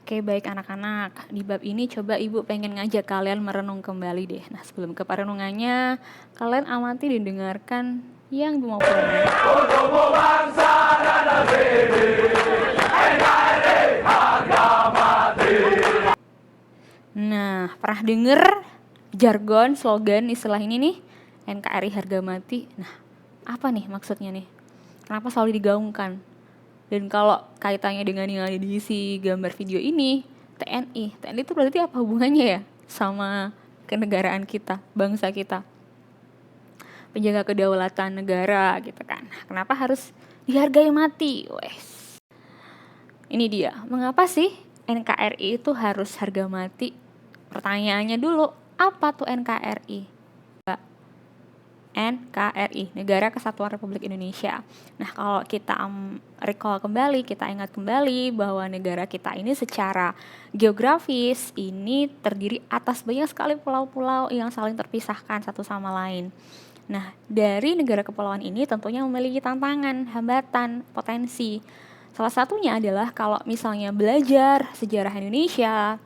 Oke, baik anak-anak. Di bab ini coba Ibu pengen ngajak kalian merenung kembali deh. Nah, sebelum ke perenungannya, kalian amati dan dengarkan yang Ibu mau perenung. Untuk bangsa dan negeri, NKRI harga mati. Nah, pernah denger jargon, slogan, istilah ini nih? NKRI harga mati. Nah, apa nih maksudnya nih? Kenapa selalu digaungkan? Dan kalau kaitannya dengan yang ada di si gambar video ini, TNI itu berarti apa hubungannya ya sama kenegaraan kita, bangsa kita? Penjaga kedaulatan negara gitu kan. Kenapa harus dihargai mati? Wes. Ini dia, mengapa sih NKRI itu harus harga mati? Pertanyaannya dulu, apa tuh NKRI? NKRI, Negara Kesatuan Republik Indonesia. Nah, kalau kita recall kembali, kita ingat kembali bahwa negara kita ini secara geografis ini terdiri atas banyak sekali pulau-pulau yang saling terpisahkan satu sama lain. Nah, dari negara kepulauan ini tentunya memiliki tantangan, hambatan, potensi. Salah satunya adalah kalau misalnya belajar sejarah Indonesia,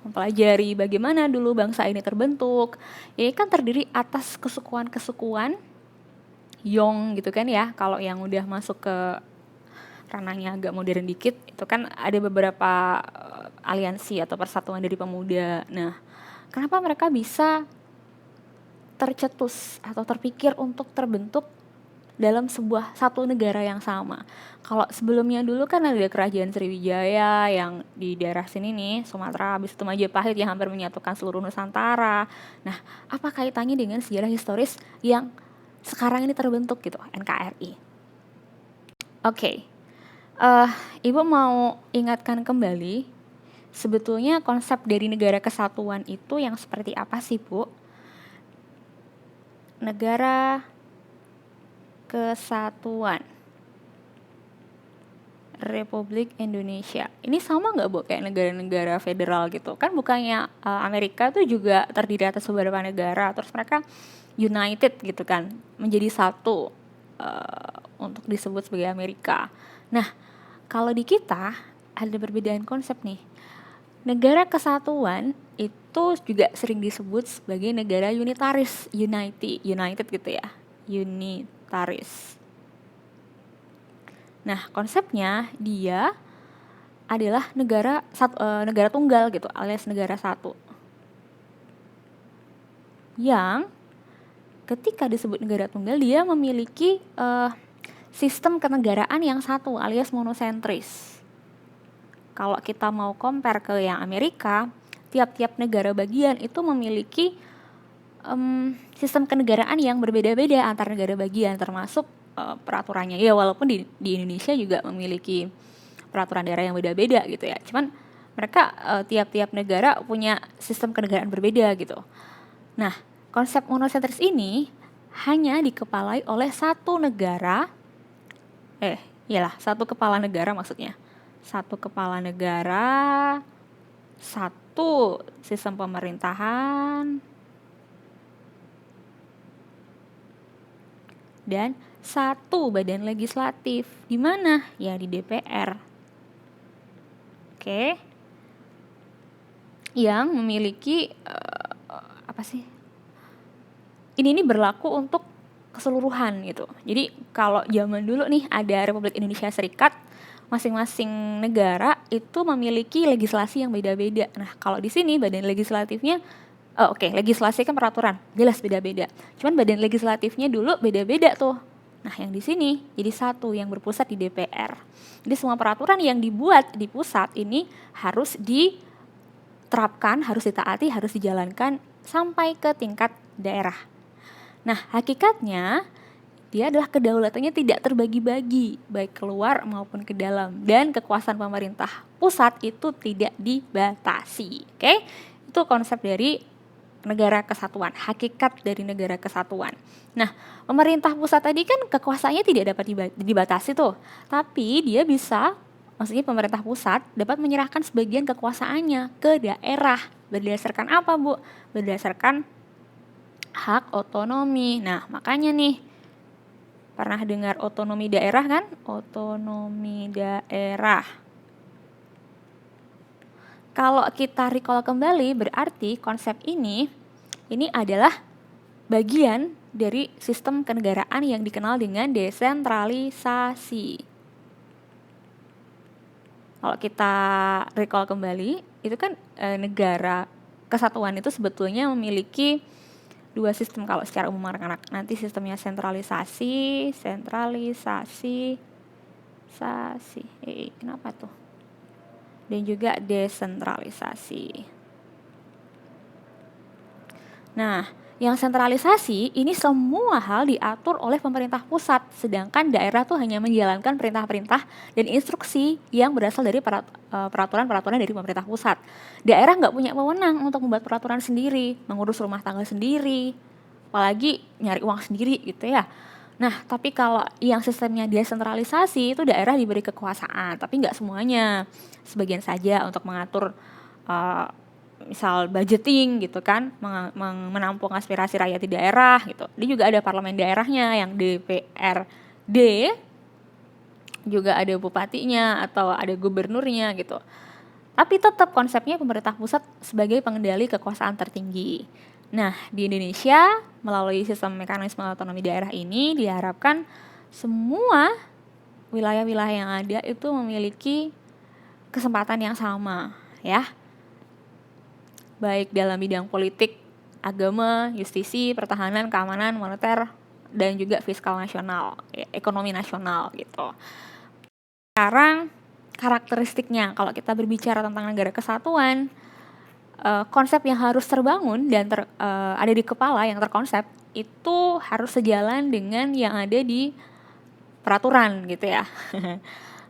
mempelajari bagaimana dulu bangsa ini terbentuk, ya kan terdiri atas kesukuan-kesukuan Yong gitu kan ya. Kalau yang udah masuk ke ranahnya agak modern dikit, itu kan ada beberapa aliansi atau persatuan dari pemuda. Nah, kenapa mereka bisa tercetus atau terpikir untuk terbentuk dalam satu negara yang sama? Kalau sebelumnya dulu kan ada kerajaan Sriwijaya yang di daerah sini nih, Sumatera, habis itu Majapahit yang hampir menyatukan seluruh Nusantara. Nah, apa kaitannya dengan sejarah historis yang sekarang ini terbentuk gitu, NKRI? Oke, Ibu mau ingatkan kembali, sebetulnya konsep dari negara kesatuan itu yang seperti apa sih, Bu? Negara Kesatuan Republik Indonesia. Ini sama nggak, Bu, kayak negara-negara federal gitu? Kan bukannya Amerika tuh juga terdiri atas beberapa negara, terus mereka united gitu kan, menjadi satu untuk disebut sebagai Amerika. Nah, kalau di kita ada perbedaan konsep nih. Negara kesatuan itu juga sering disebut sebagai negara unitaris, united gitu ya, unitaris. Nah, konsepnya dia adalah negara tunggal gitu, alias negara satu. Yang ketika disebut negara tunggal, dia memiliki sistem kenegaraan yang satu, alias monosentris. Kalau kita mau compare ke yang Amerika, tiap-tiap negara bagian itu memiliki sistem kenegaraan yang berbeda-beda antar negara bagian, termasuk peraturannya. Ya, walaupun di Indonesia juga memiliki peraturan daerah yang beda-beda gitu ya. Cuman mereka tiap-tiap negara punya sistem kenegaraan berbeda gitu. Nah, konsep monosentris ini hanya dikepalai oleh satu kepala negara maksudnya. Satu kepala negara, satu sistem pemerintahan, dan satu badan legislatif. Di mana? Ya, di DPR. Oke. Yang memiliki ini berlaku untuk keseluruhan gitu. Jadi kalau zaman dulu nih ada Republik Indonesia Serikat, masing-masing negara itu memiliki legislasi yang beda-beda. Nah, kalau di sini badan legislatifnya legislasi kan peraturan, jelas beda-beda. Cuman badan legislatifnya dulu beda-beda tuh. Nah, yang di sini jadi satu yang berpusat di DPR. Jadi semua peraturan yang dibuat di pusat ini harus diterapkan, harus ditaati, harus dijalankan sampai ke tingkat daerah. Nah, hakikatnya dia adalah kedaulatannya tidak terbagi-bagi, baik keluar maupun ke dalam. Dan kekuasaan pemerintah pusat itu tidak dibatasi. Oke? Itu konsep dari negara kesatuan, hakikat dari negara kesatuan. Nah, pemerintah pusat tadi kan kekuasaannya tidak dapat dibatasi tuh. Tapi dia bisa, maksudnya pemerintah pusat dapat menyerahkan sebagian kekuasaannya ke daerah. Berdasarkan apa, Bu? Berdasarkan hak otonomi. Nah, makanya nih, pernah dengar otonomi daerah kan? Otonomi daerah. Kalau kita recall kembali, berarti konsep ini adalah bagian dari sistem kenegaraan yang dikenal dengan desentralisasi. Kalau kita recall kembali, itu kan negara kesatuan itu sebetulnya memiliki dua sistem kalau secara umum anak-anak. Nanti sistemnya sentralisasi, kenapa tuh? Dan juga desentralisasi. Nah, yang sentralisasi ini semua hal diatur oleh pemerintah pusat, sedangkan daerah tuh hanya menjalankan perintah-perintah dan instruksi yang berasal dari peraturan-peraturan dari pemerintah pusat. Daerah nggak punya wewenang untuk membuat peraturan sendiri, mengurus rumah tangga sendiri, apalagi nyari uang sendiri gitu ya. Nah, tapi kalau yang sistemnya desentralisasi itu daerah diberi kekuasaan, tapi nggak semuanya, sebagian saja untuk mengatur misal budgeting gitu kan, menampung aspirasi rakyat di daerah gitu. Dia juga ada parlemen daerahnya yang DPRD, juga ada bupatinya atau ada gubernurnya gitu. Tapi tetap konsepnya pemerintah pusat sebagai pengendali kekuasaan tertinggi. Nah, di Indonesia melalui sistem mekanisme otonomi daerah ini diharapkan semua wilayah-wilayah yang ada itu memiliki kesempatan yang sama ya. Baik dalam bidang politik, agama, justisi, pertahanan, keamanan, moneter, dan juga fiskal nasional, ekonomi nasional gitu. Sekarang karakteristiknya, kalau kita berbicara tentang negara kesatuan, konsep yang harus terbangun dan ada di kepala yang terkonsep itu harus sejalan dengan yang ada di peraturan gitu ya.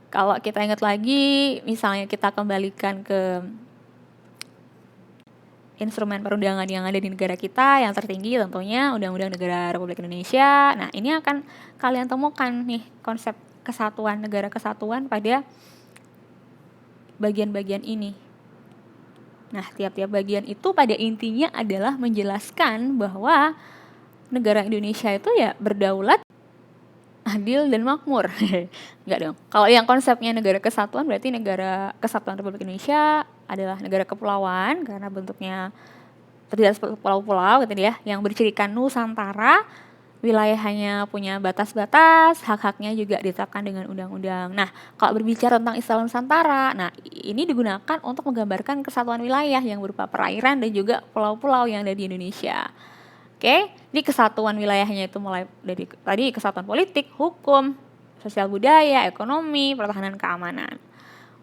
Kalau kita ingat lagi, misalnya kita kembalikan ke instrumen perundangan yang ada di negara kita, yang tertinggi tentunya Undang-Undang Negara Republik Indonesia. Nah, ini akan kalian temukan nih konsep kesatuan, negara kesatuan pada bagian-bagian ini. Nah, tiap-tiap bagian itu pada intinya adalah menjelaskan bahwa negara Indonesia itu ya berdaulat, adil, dan makmur. Enggak dong. Kalau yang konsepnya negara kesatuan berarti negara kesatuan Republik Indonesia adalah negara kepulauan karena bentuknya terdiri atas pulau-pulau gitu ya, yang bercirikan Nusantara, wilayahnya punya batas-batas, hak-haknya juga ditetapkan dengan undang-undang. Nah, kalau berbicara tentang istilah Nusantara, nah ini digunakan untuk menggambarkan kesatuan wilayah yang berupa perairan dan juga pulau-pulau yang ada di Indonesia. Oke, di kesatuan wilayahnya itu mulai dari tadi kesatuan politik, hukum, sosial budaya, ekonomi, pertahanan, keamanan.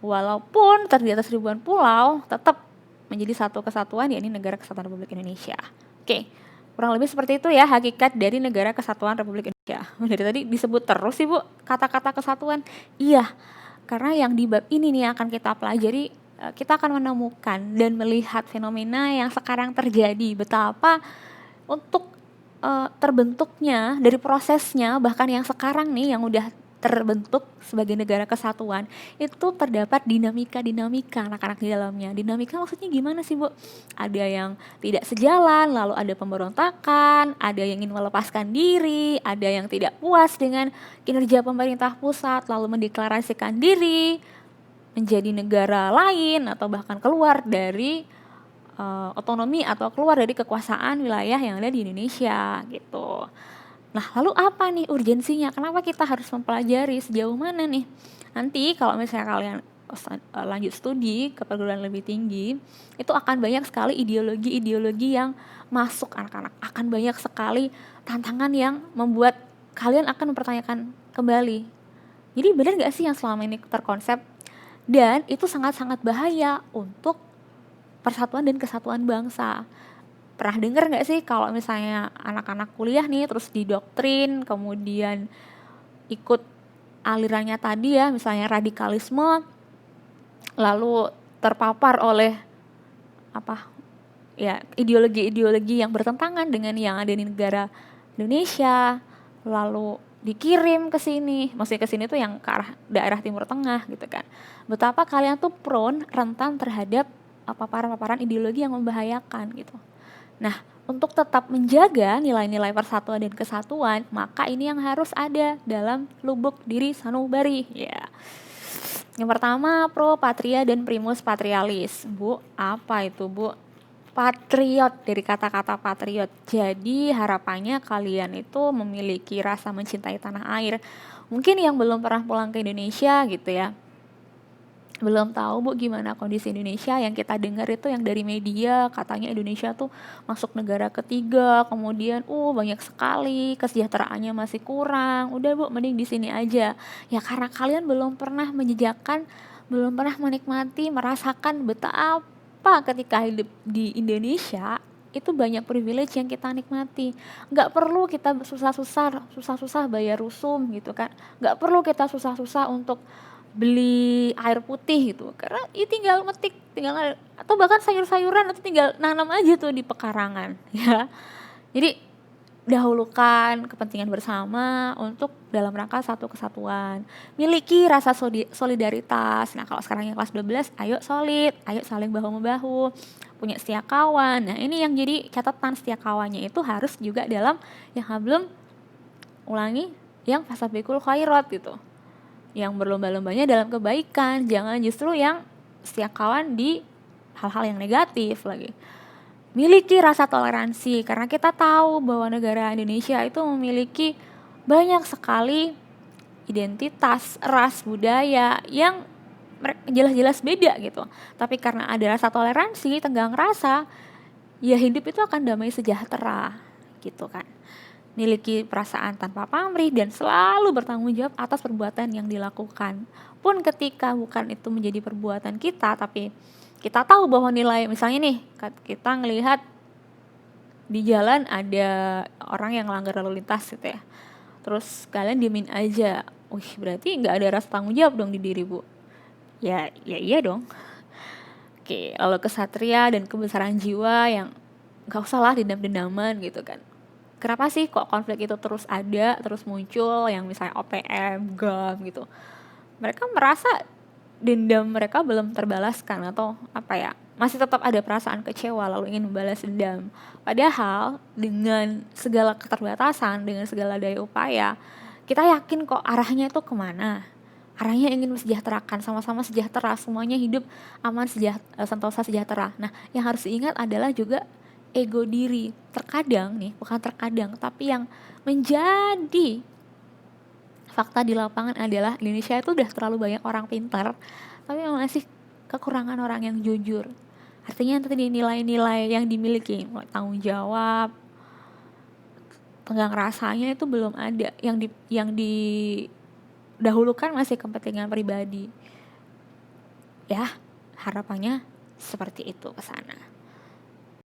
Walaupun terdiri atas ribuan pulau, tetap menjadi satu kesatuan, yakni Negara Kesatuan Republik Indonesia. Oke, kurang lebih seperti itu ya hakikat dari Negara Kesatuan Republik Indonesia. Dari tadi disebut terus sih Bu kata-kata kesatuan. Iya, karena yang di bab ini nih akan kita pelajari, kita akan menemukan dan melihat fenomena yang sekarang terjadi, betapa untuk terbentuknya dari prosesnya, bahkan yang sekarang nih yang udah terbentuk sebagai negara kesatuan itu terdapat dinamika anak-anak di dalamnya. Dinamika maksudnya gimana sih Bu? Ada yang tidak sejalan, lalu ada pemberontakan, ada yang ingin melepaskan diri, ada yang tidak puas dengan kinerja pemerintah pusat lalu mendeklarasikan diri menjadi negara lain atau bahkan keluar dari otonomi atau keluar dari kekuasaan wilayah yang ada di Indonesia gitu. Nah, lalu apa nih urgensinya? Kenapa kita harus mempelajari sejauh mana nih? Nanti kalau misalnya kalian lanjut studi ke perguruan lebih tinggi, itu akan banyak sekali ideologi-ideologi yang masuk anak-anak. Akan banyak sekali tantangan yang membuat kalian akan mempertanyakan kembali. Jadi benar gak sih yang selama ini terkonsep? Dan itu sangat-sangat bahaya untuk persatuan dan kesatuan bangsa. Pernah dengar nggak sih kalau misalnya anak-anak kuliah nih terus didoktrin, kemudian ikut alirannya tadi ya, misalnya radikalisme, lalu terpapar oleh ideologi-ideologi yang bertentangan dengan yang ada di negara Indonesia, lalu dikirim ke sini, maksudnya ke sini tuh yang ke arah daerah Timur Tengah gitu kan. Betapa kalian tuh rentan terhadap paparan-paparan ideologi yang membahayakan gitu. Nah, untuk tetap menjaga nilai-nilai persatuan dan kesatuan, maka ini yang harus ada dalam lubuk diri sanubari ya. Yang pertama pro patria dan primus patrialis. Bu, apa itu Bu? Patriot, dari kata-kata patriot. Jadi harapannya kalian itu memiliki rasa mencintai tanah air. Mungkin yang belum pernah pulang ke Indonesia gitu ya, belum tahu Bu gimana kondisi Indonesia. Yang kita dengar itu yang dari media, katanya Indonesia tuh masuk negara ketiga, kemudian banyak sekali kesejahteraannya masih kurang. Udah Bu, mending di sini aja. Ya karena kalian belum pernah menjejakkan, belum pernah menikmati, merasakan betapa ketika hidup di Indonesia itu banyak privilege yang kita nikmati. Nggak perlu kita susah-susah bayar rusum gitu kan. Nggak perlu kita susah-susah untuk beli air putih gitu, karena tinggal metik, atau bahkan sayur-sayuran atau tinggal nanam aja tuh di pekarangan ya. Jadi dahulukan kepentingan bersama untuk dalam rangka satu kesatuan, miliki rasa solidaritas. Nah kalau sekarang yang kelas 12, ayo solid, ayo saling bahu-membahu, punya setia kawan. Nah ini yang jadi catatan, setia kawannya itu harus juga dalam yang hablum, ulangi, yang fasabiqul khairat gitu, yang berlomba-lombanya dalam kebaikan, jangan justru yang setia kawan di hal-hal yang negatif lagi. Miliki rasa toleransi, karena kita tahu bahwa negara Indonesia itu memiliki banyak sekali identitas, ras, budaya yang jelas-jelas beda gitu. Tapi karena ada rasa toleransi, tenggang rasa, ya hidup itu akan damai sejahtera gitu kan. Miliki perasaan tanpa pamrih dan selalu bertanggung jawab atas perbuatan yang dilakukan. Pun ketika bukan itu menjadi perbuatan kita, tapi kita tahu bahwa nilai, misalnya nih, kita ngelihat di jalan ada orang yang melanggar lalu lintas gitu ya. Terus kalian diemin aja. Berarti nggak ada rasa tanggung jawab dong di diri Bu. Ya iya dong. Oke, lalu kesatria dan kebesaran jiwa yang nggak usah lah dendam-dendaman gitu kan. Kenapa sih kok konflik itu terus ada, terus muncul, yang misalnya OPM, GAM gitu. Mereka merasa dendam mereka belum terbalaskan, atau masih tetap ada perasaan kecewa lalu ingin membalas dendam. Padahal dengan segala keterbatasan, dengan segala daya upaya, kita yakin kok arahnya itu kemana. Arahnya ingin mensejahterakan, sama-sama sejahtera, semuanya hidup aman, sentosa, sejahtera. Nah, yang harus diingat adalah juga ego diri. Terkadang nih, bukan terkadang, tapi yang menjadi fakta di lapangan adalah Indonesia itu udah terlalu banyak orang pintar, tapi masih kekurangan orang yang jujur. Artinya tadi nilai-nilai yang dimiliki, tanggung jawab, tenggang rasanya itu belum ada. Yang didahulukan masih kepentingan pribadi. Ya, harapannya seperti itu ke sana.